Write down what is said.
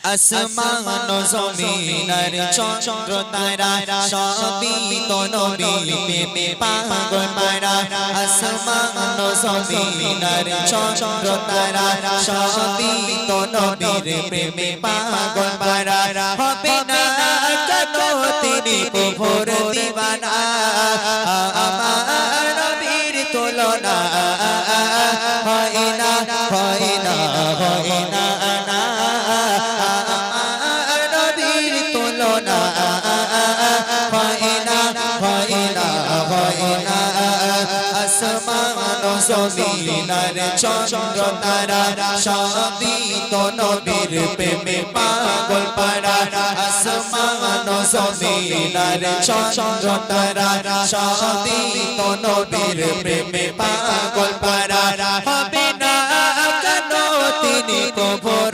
আসমান জমিনের চন্দ্র তারা সবই তো নবীর প্রেমে পাগল পারা আসমান জমিনের চন্দ্র তারা সবই তো নবীর প্রেমে পাগল পারা হবে না কেন তিনি প্রভুর দিওয়ানা আমার নবীর তুলনা হয় না হয় না হয় না জমিনের চন্দ্র তারা সবই তো নবীর প্রেমে পাগল পারা আসমান জমিনের চন্দ্র তারা সবই তো নবীর প্রেমে পাগল পারা হবে না কেন তিনি কবর